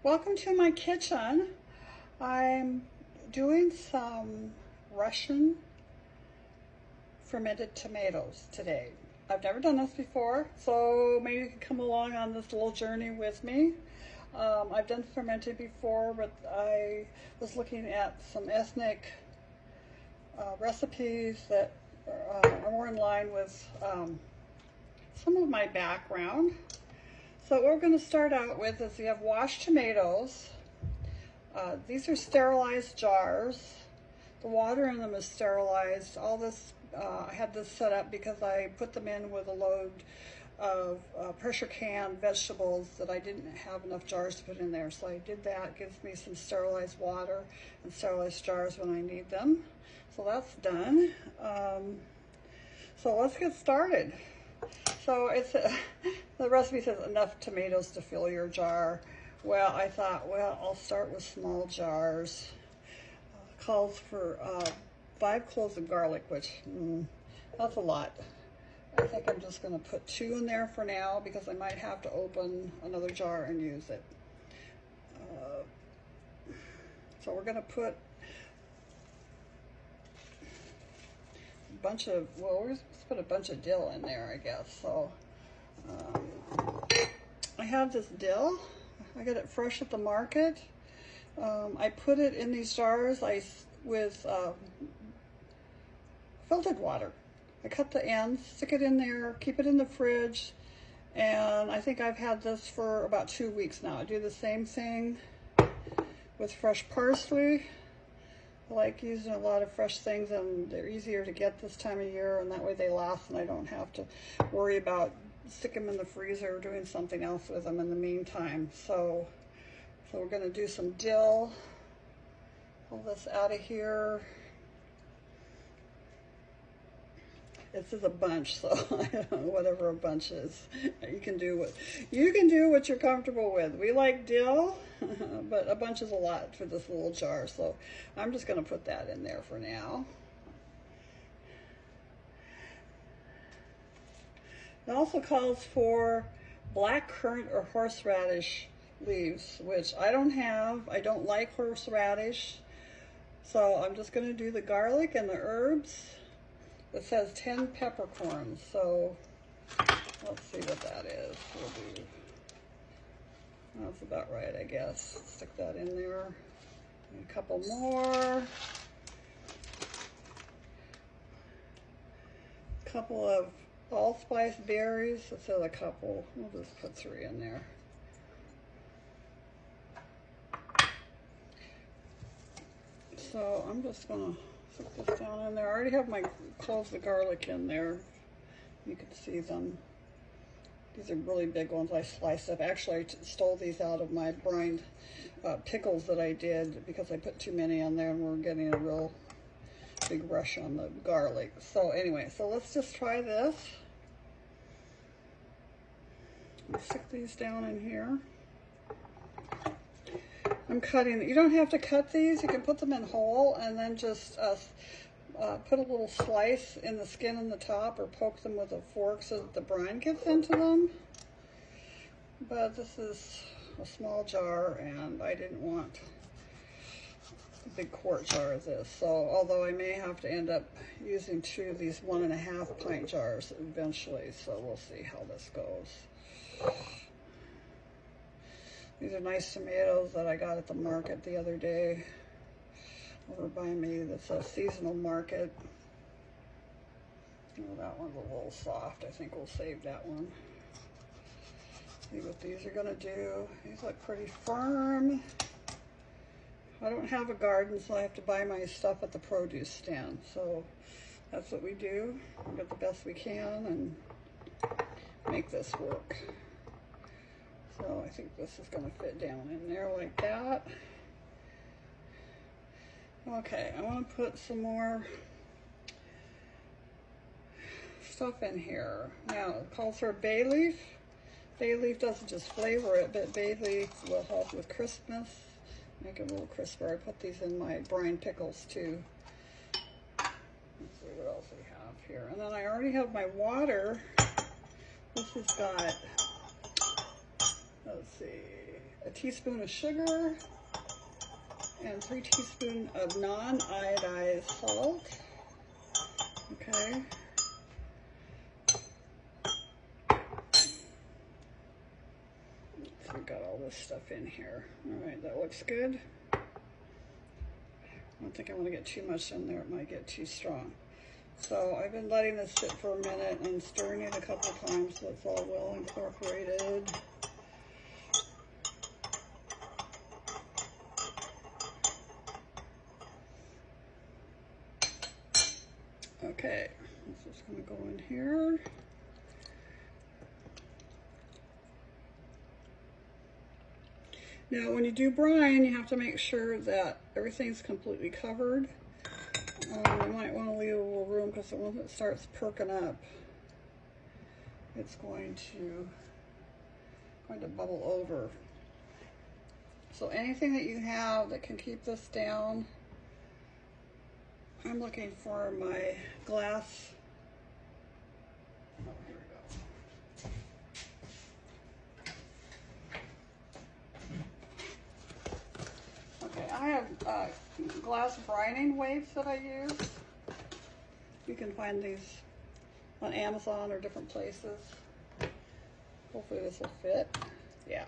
Welcome to my kitchen. I'm doing some Russian fermented tomatoes today. I've never done this before, so maybe you can come along on this little journey with me. I've done fermented before, but I was looking at some ethnic recipes that are more in line with some of my background. So what we're going to start out with is we have washed tomatoes. These are sterilized jars. The water in them is sterilized. All this, I had this set up because I put them in with a load of pressure can vegetables that I didn't have enough jars to put in there. So I did that. It gives me some sterilized water and sterilized jars when I need them. So that's done. So let's get started. So it's the recipe says enough tomatoes to fill your jar. Well, I thought, well, I'll start with small jars. Calls for 5 cloves of garlic, which that's a lot. I think I'm just going to put 2 in there for now because I might have to open another jar and use it. So we're going to put a bunch of, well, let's put a bunch of dill in there, I guess. So I have this dill. I got it fresh at the market. I put it in these jars with filtered water. I cut the ends, stick it in there, keep it in the fridge, and I think I've had this for about 2 weeks now. I do the same thing with fresh parsley. I like using a lot of fresh things, and they're easier to get this time of year, and that way they last and I don't have to worry about sticking them in the freezer or doing something else with them in the meantime. So we're going to do some dill. Pull this out of here. This is a bunch, so I don't know, whatever a bunch is. You can do what you're comfortable with. We like dill, but a bunch is a lot for this little jar, so I'm just going to put that in there for now. It also calls for black currant or horseradish leaves, which I don't have. I don't like horseradish, so I'm just going to do the garlic and the herbs. It says 10 peppercorns, so let's see what that is. We'll do, that's about right, I guess. Stick that in there. And a couple more. A couple of allspice berries. It says a couple. We'll just put 3 in there. So I'm just gonna stick this down in there. I already have my cloves of garlic in there. You can see them. These are really big ones I sliced up. Actually, I stole these out of my brine pickles that I did because I put too many on there and we're getting a real big rush on the garlic. So anyway, so let's just try this. I'll stick these down in here. I'm cutting, you don't have to cut these, you can put them in whole and then just put a little slice in the skin on the top or poke them with a fork so that the brine gets into them. But this is a small jar and I didn't want a big quart jar of this. So although I may have to end up using 2 of these 1.5 pint jars eventually, so we'll see how this goes. These are nice tomatoes that I got at the market the other day over by me. That's a seasonal market. Oh, that one's a little soft. I think we'll save that one. See what these are going to do. These look pretty firm. I don't have a garden, so I have to buy my stuff at the produce stand. So that's what we do. We get the best we can and make this work. So I think this is going to fit down in there like that. Okay, I want to put some more stuff in here. Now, it calls for bay leaf. Bay leaf doesn't just flavor it, but bay leaf will help with crispness, make it a little crisper. I put these in my brine pickles too. Let's see what else we have here. And then I already have my water. This has got, let's see, a teaspoon of sugar and 3 teaspoons of non-iodized salt. Okay. So we've got all this stuff in here. All right, that looks good. I don't think I want to get too much in there. It might get too strong. So I've been letting this sit for a minute and stirring it a couple times so it's all well incorporated. Okay, this is going to go in here. Now when you do brine, you have to make sure that everything's completely covered. You might want to leave a little room because once it starts perking up, it's going to bubble over. So anything that you have that can keep this down. I'm looking for my glass. Oh, here we go. Okay, I have glass brining weights that I use. You can find these on Amazon or different places. Hopefully this will fit. Yeah.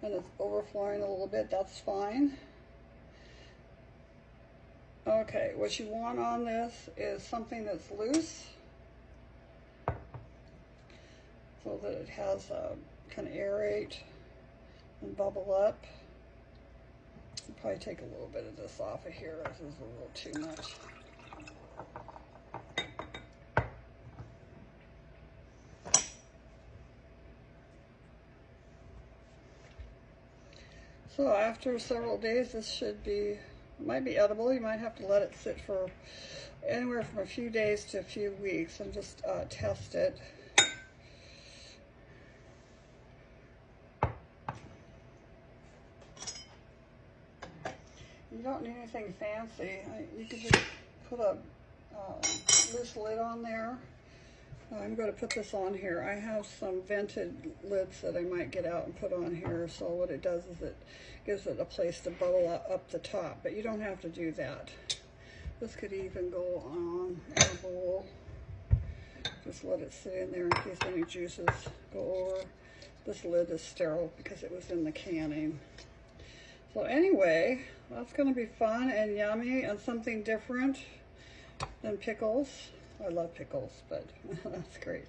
And it's overflowing a little bit, that's fine. Okay, what you want on this is something that's loose so that it has can aerate and bubble up. I'll probably take a little bit of this off of here. This is a little too much. So after several days, this should be, it might be edible. You might have to let it sit for anywhere from a few days to a few weeks and just test it. You don't need anything fancy. You can just put a loose lid on there. I'm going to put this on here. I have some vented lids that I might get out and put on here. So what it does is it gives it a place to bubble up the top, but you don't have to do that. This could even go on in a bowl. Just let it sit in there in case any juices go over. This lid is sterile because it was in the canning. So anyway, that's going to be fun and yummy and something different than pickles. I love pickles, but that's great.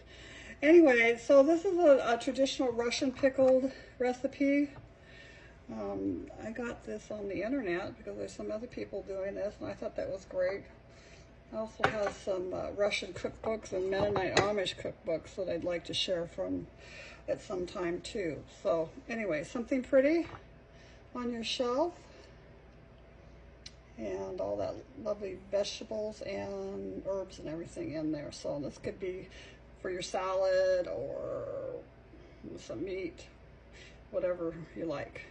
Anyway, so this is a traditional Russian pickled recipe. I got this on the internet because there's some other people doing this, and I thought that was great. I also have some Russian cookbooks and Mennonite Amish cookbooks that I'd like to share from at some time too. So anyway, something pretty on your shelf. And all that lovely vegetables and herbs and everything in there. So this could be for your salad or some meat, whatever you like.